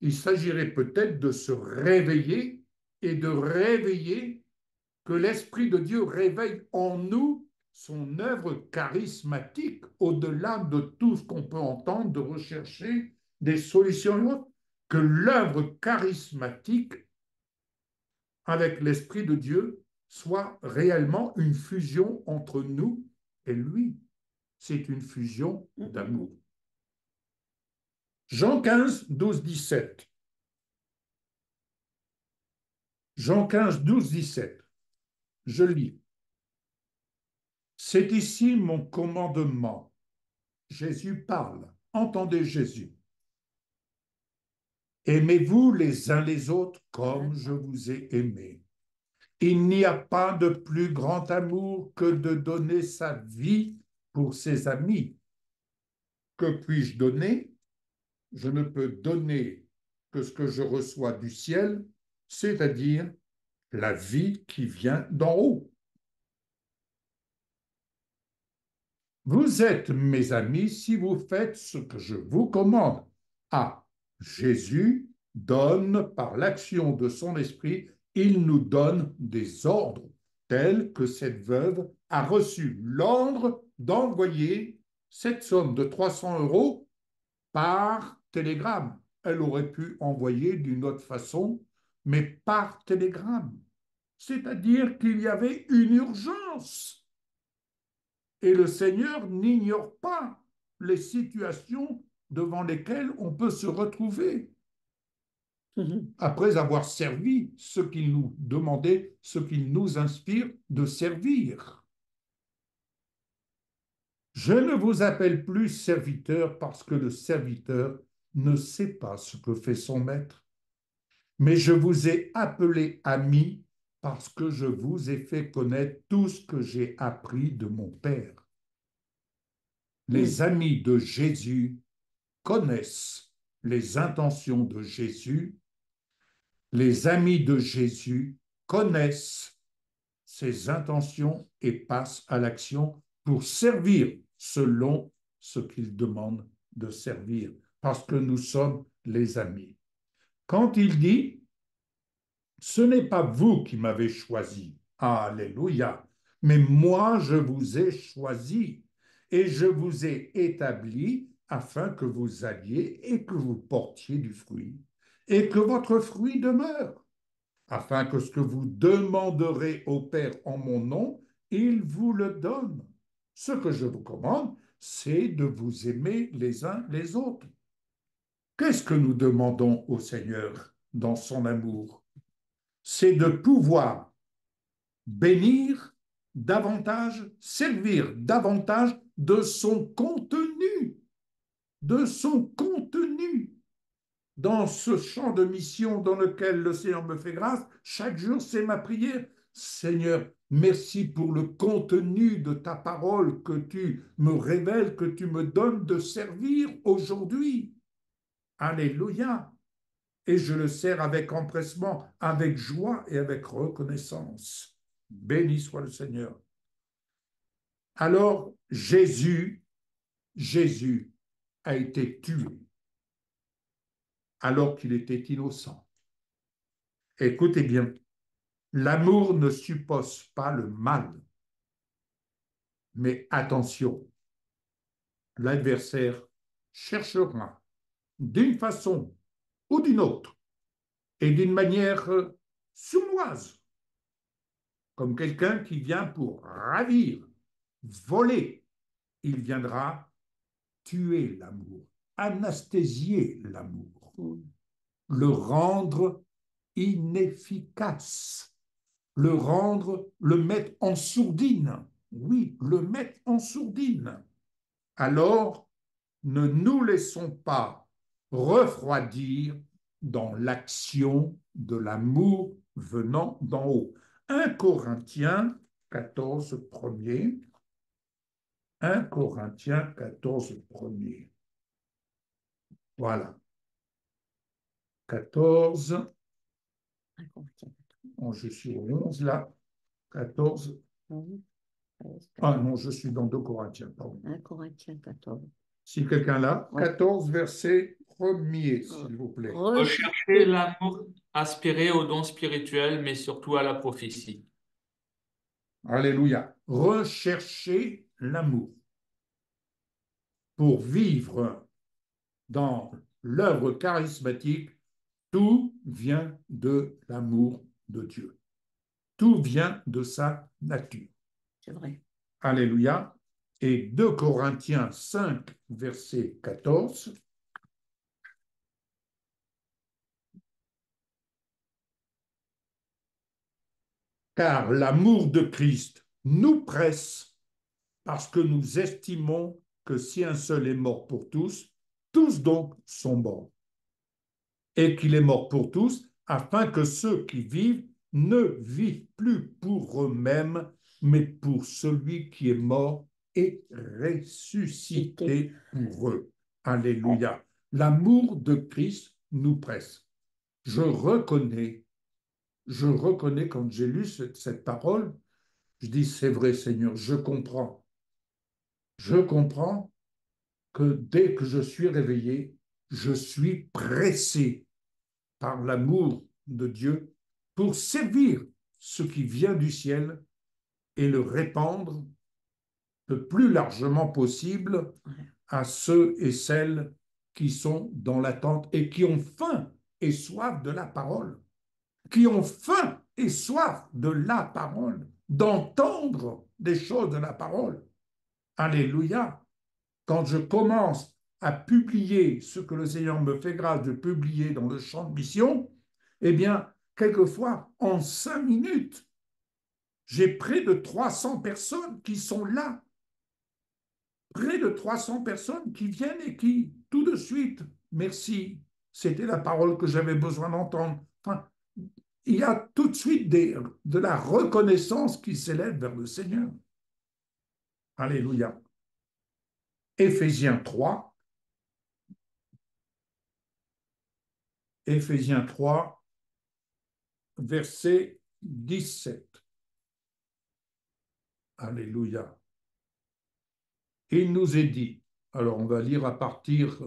il s'agirait peut-être de se réveiller et de réveiller, que l'Esprit de Dieu réveille en nous son œuvre charismatique au-delà de tout ce qu'on peut entendre, de rechercher des solutions et autres, que l'œuvre charismatique avec l'Esprit de Dieu soit réellement une fusion entre nous et lui. C'est une fusion d'amour. Jean 15, 12, 17. Jean 15, 12, 17. Je lis. C'est ici mon commandement. Jésus parle. Entendez Jésus. Aimez-vous les uns les autres comme je vous ai aimé. Il n'y a pas de plus grand amour que de donner sa vie pour ses amis. Que puis-je donner? Je ne peux donner que ce que je reçois du ciel, c'est-à-dire la vie qui vient d'en haut. Vous êtes mes amis si vous faites ce que je vous commande. Ah, Jésus donne par l'action de son esprit, il nous donne des ordres tels que cette veuve a reçu l'ordre d'envoyer cette somme de 300 € par télégramme. Elle aurait pu envoyer d'une autre façon, mais par télégramme. C'est-à-dire qu'il y avait une urgence. Et le Seigneur n'ignore pas les situations devant lesquelles on peut se retrouver après avoir servi ce qu'il nous demandait, ce qu'il nous inspire de servir. Je ne vous appelle plus serviteur parce que le serviteur ne sait pas ce que fait son maître, mais je vous ai appelé ami parce que je vous ai fait connaître tout ce que j'ai appris de mon Père. Les amis de Jésus connaissent les intentions de Jésus. Les amis de Jésus connaissent ses intentions et passent à l'action pour servir selon ce qu'il demande de servir, parce que nous sommes les amis. Quand il dit « Ce n'est pas vous qui m'avez choisi, alléluia, mais moi je vous ai choisi et je vous ai établi afin que vous alliez et que vous portiez du fruit et que votre fruit demeure, afin que ce que vous demanderez au Père en mon nom, il vous le donne. Ce que je vous commande, c'est de vous aimer les uns les autres. » Qu'est-ce que nous demandons au Seigneur dans son amour? C'est de pouvoir bénir davantage, servir davantage de son contenu, de son contenu. Dans ce champ de mission dans lequel le Seigneur me fait grâce, chaque jour c'est ma prière. Seigneur, merci pour le contenu de ta parole que tu me révèles, que tu me donnes de servir aujourd'hui. Alléluia. Et je le sers avec empressement, avec joie et avec reconnaissance. Béni soit le Seigneur. Alors, Jésus a été tué. alors qu'il était innocent. Écoutez bien, l'amour ne suppose pas le mal. Mais attention, l'adversaire cherchera d'une façon ou d'une autre et d'une manière sournoise, comme quelqu'un qui vient pour ravir, voler. Il viendra tuer l'amour, anesthésier l'amour, le rendre inefficace, le mettre en sourdine. Oui, le mettre en sourdine. Alors, ne nous laissons pas refroidir dans l'action de l'amour venant d'en haut. 1 Corinthiens 14, premier. 1 Corinthiens 14, premier. Voilà. 14. Bon, je suis au 11 là. 14. Ah non, je suis dans 2 Corinthiens, pardon. 1 Corinthiens 14. Si quelqu'un l'a, Ouais. 14, verset 1er, s'il vous plaît. Recherchez l'amour, aspirez aux dons spirituels, mais surtout à la prophétie. Alléluia. Recherchez l'amour pour vivre dans l'œuvre charismatique. Tout vient de l'amour de Dieu. Tout vient de sa nature. C'est vrai. Alléluia. Et 2 Corinthiens 5, verset 14. Car l'amour de Christ nous presse parce que nous estimons que si un seul est mort pour tous, tous donc sont morts. Et qu'il est mort pour tous, afin que ceux qui vivent ne vivent plus pour eux-mêmes, mais pour celui qui est mort et ressuscité pour eux. Alléluia. L'amour de Christ nous presse. Je reconnais quand j'ai lu cette parole, je dis, c'est vrai Seigneur, je comprends. Je comprends que dès que je suis réveillé, je suis pressé par l'amour de Dieu pour servir ce qui vient du ciel et le répandre le plus largement possible à ceux et celles qui sont dans l'attente et qui ont faim et soif de la parole, qui ont faim et soif de la parole, d'entendre des choses de la parole. Alléluia. Quand je commence à publier ce que le Seigneur me fait grâce de publier dans le champ de mission, eh bien, quelquefois, en 5 minutes, j'ai près de 300 personnes qui sont là. Près de 300 personnes qui viennent et qui, tout de suite, merci, c'était la parole que j'avais besoin d'entendre. Enfin, il y a tout de suite de la reconnaissance qui s'élève vers le Seigneur. Alléluia. Éphésiens 3. Éphésiens 3, verset 17. Alléluia. Il nous est dit, alors on va lire à partir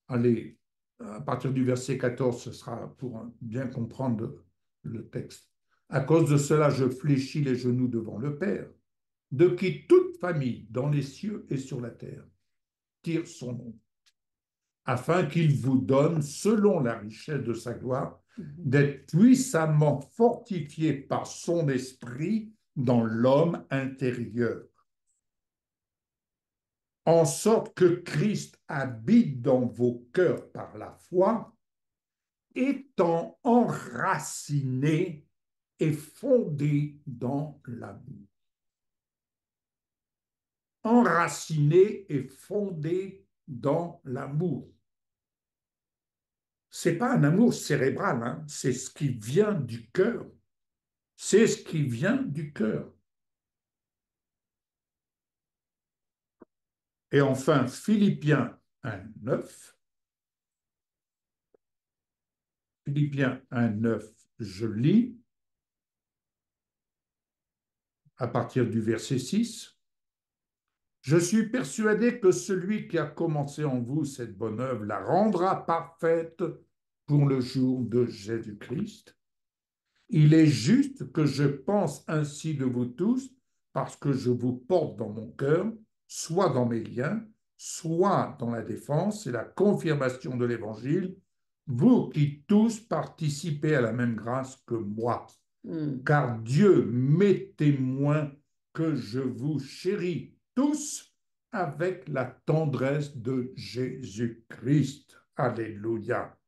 du verset 14, ce sera pour bien comprendre le texte. À cause de cela, je fléchis les genoux devant le Père, de qui toute famille dans les cieux et sur la terre tire son nom, afin qu'il vous donne, selon la richesse de sa gloire, d'être puissamment fortifié par son esprit dans l'homme intérieur, en sorte que Christ habite dans vos cœurs par la foi, étant enraciné et fondé dans l'amour. Enraciné et fondé dans l'amour. Ce n'est pas un amour cérébral, hein, c'est ce qui vient du cœur. C'est ce qui vient du cœur. Et enfin, Philippiens 1,9. Philippiens 1,9, je lis à partir du verset 6. Je suis persuadé que celui qui a commencé en vous cette bonne œuvre la rendra parfaite pour le jour de Jésus-Christ. Il est juste que je pense ainsi de vous tous parce que je vous porte dans mon cœur, soit dans mes liens, soit dans la défense et la confirmation de l'Évangile, vous qui tous participez à la même grâce que moi. Car Dieu m'est témoin que je vous chéris tous avec la tendresse de Jésus-Christ. Alléluia.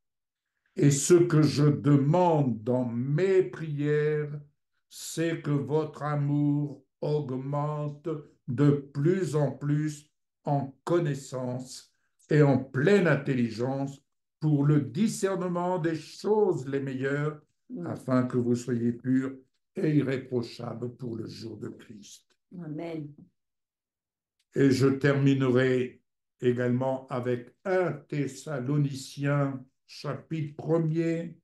Et ce que je demande dans mes prières, c'est que votre amour augmente de plus en plus en connaissance et en pleine intelligence pour le discernement des choses les meilleures, afin que vous soyez purs et irréprochables pour le jour de Christ. Amen. Et je terminerai également avec 1 Thessaloniciens, chapitre 1er,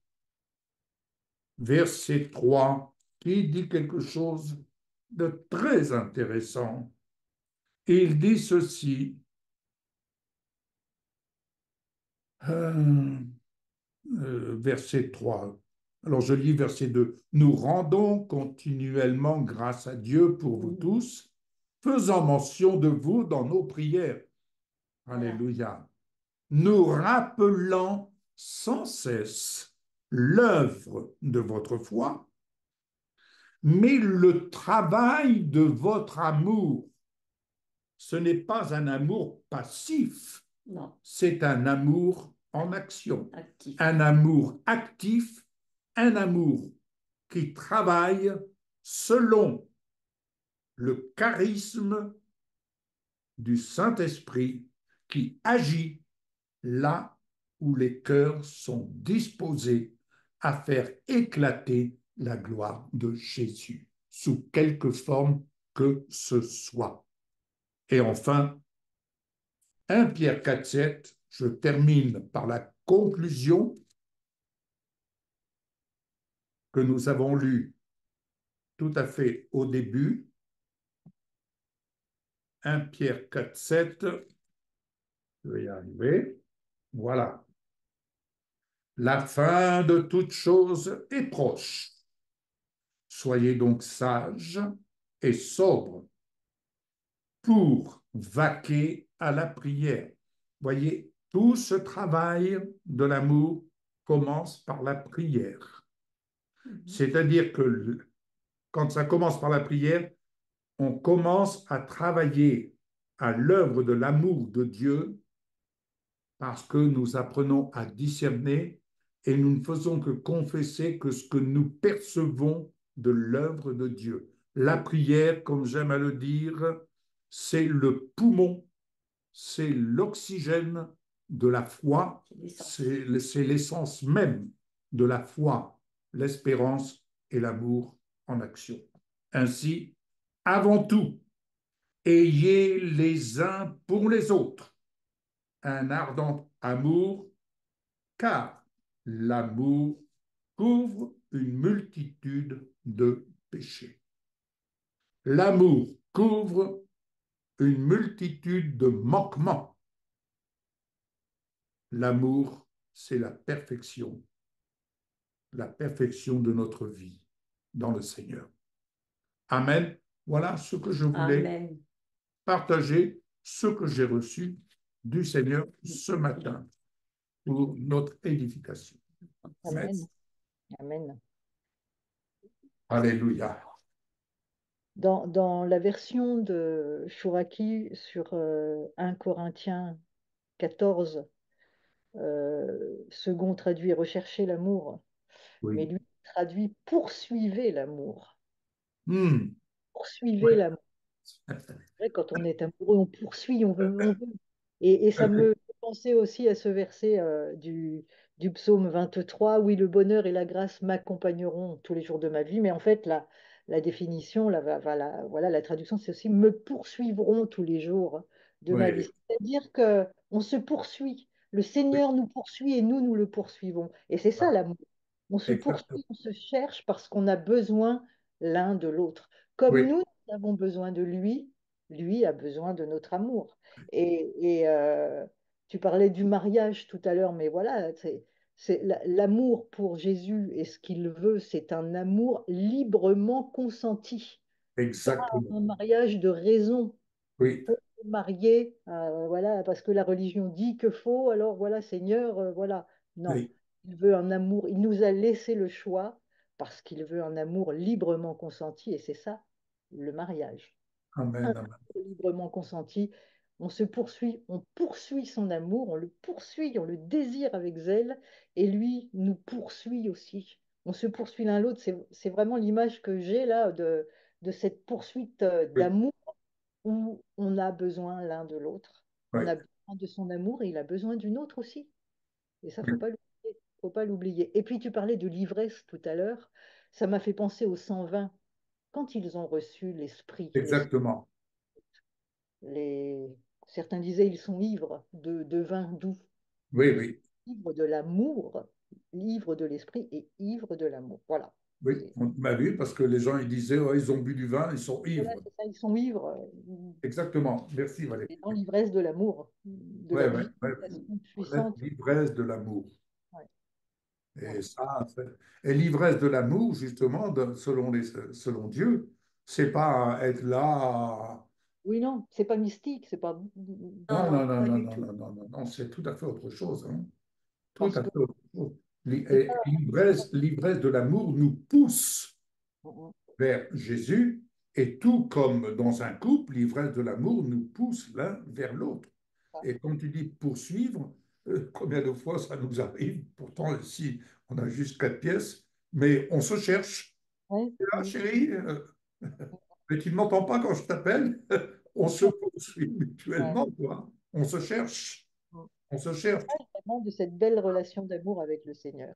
verset 3, qui dit quelque chose de très intéressant. Il dit ceci, verset 3. Alors je lis verset 2. Nous rendons continuellement grâce à Dieu pour vous tous, faisant mention de vous dans nos prières. Alléluia. Nous rappelant sans cesse l'œuvre de votre foi, mais le travail de votre amour. Ce n'est pas un amour passif, c'est un amour en action, un amour actif, un amour qui travaille selon le charisme du Saint-Esprit qui agit là où les cœurs sont disposés à faire éclater la gloire de Jésus, sous quelque forme que ce soit. Et enfin, 1 Pierre 4,7, je termine par la conclusion que nous avons lue tout à fait au début. 1 Pierre 4,7, je vais y arriver. Voilà. La fin de toute chose est proche. Soyez donc sages et sobres pour vaquer à la prière. Voyez, tout ce travail de l'amour commence par la prière. C'est-à-dire que quand ça commence par la prière, on commence à travailler à l'œuvre de l'amour de Dieu parce que nous apprenons à discerner et nous ne faisons que confesser que ce que nous percevons de l'œuvre de Dieu. La prière, comme j'aime à le dire, c'est le poumon, c'est l'oxygène de la foi, c'est l'essence même de la foi, l'espérance et l'amour en action. Ainsi, avant tout, ayez les uns pour les autres un ardent amour, car l'amour couvre une multitude de péchés. L'amour couvre une multitude de manquements. L'amour, c'est la perfection de notre vie dans le Seigneur. Amen. Voilà ce que je voulais partager, ce que j'ai reçu du Seigneur ce matin pour notre édification. Amen. Amen. Alléluia. Dans la version de Chouraki sur 1 Corinthiens 14, second traduit rechercher l'amour, Oui. mais lui traduit poursuivez l'amour. Oui. Poursuivez l'amour. Vrai, quand on est amoureux, on poursuit, on veut. Et ça me fait penser aussi à ce verset du psaume 23, oui, le bonheur et la grâce m'accompagneront tous les jours de ma vie. Mais en fait, la définition, voilà, la traduction, c'est aussi me poursuivront tous les jours de ma vie. Oui. C'est-à-dire qu'on se poursuit. Le Seigneur nous poursuit et nous le poursuivons. Et c'est ça l'amour. On se Exactement. poursuit, on se cherche parce qu'on a besoin l'un de l'autre. Comme Oui. nous avons besoin de lui, lui a besoin de notre amour. Et tu parlais du mariage tout à l'heure, mais voilà, L'amour pour Jésus et ce qu'il veut, c'est un amour librement consenti. Pas Exactement. un mariage de raison. Oui, Faut se marier, voilà, parce que la religion dit que faut, alors voilà, Seigneur, voilà. Non, oui. il veut un amour, il nous a laissé le choix parce qu'il veut un amour librement consenti, et c'est ça, le mariage. Un Amen, amen. amour librement consenti, on poursuit son amour, on le poursuit, on le désire avec zèle, et lui nous poursuit aussi. On se poursuit l'un l'autre, c'est vraiment l'image que j'ai là de cette poursuite Oui, d'amour où on a besoin l'un de l'autre. On oui, a besoin de son amour et il a besoin d'une autre aussi. Et ça, oui. faut pas l'oublier. Et puis, tu parlais de l'ivresse tout à l'heure. Ça m'a fait penser aux 120. Quand ils ont reçu l'Esprit, Exactement. les... certains disaient ils sont ivres de vin doux. Oui, oui, Ivres de l'amour, ivres de l'Esprit et ivres de l'amour. Voilà. oui. On m'a vu parce que les gens ils disaient oh, ils ont bu du vin, ils sont Voilà, ivres. c'est ça, ils sont ivres. Exactement. Merci Valérie. C'est dans l'ivresse de l'amour, de Ouais, la ouais, vie ouais. puissante. L'ivresse de l'amour. Ouais, Et voilà. ça, et l'ivresse de l'amour, justement, selon Dieu, c'est pas être là. Oui, non, c'est pas mystique, c'est pas. Non, Non, non, non, non, pas non, du non, tout. non, non, non, non, c'est tout à fait autre chose, hein. Tout Parce à que fait autre chose. c'est pas. L'ivresse de l'amour nous pousse vers Jésus, et tout comme dans un couple, l'ivresse de l'amour nous pousse l'un vers l'autre. Et quand tu dis poursuivre, combien de fois ça nous arrive? Pourtant, ici, on a juste 4 pièces, mais on se cherche. Ouais, Et là, oui. chérie, mais tu ne m'entends pas quand je t'appelle? On se poursuit Ouais. mutuellement, quoi. On se cherche. On se cherche. Vraiment de cette belle relation d'amour avec le Seigneur.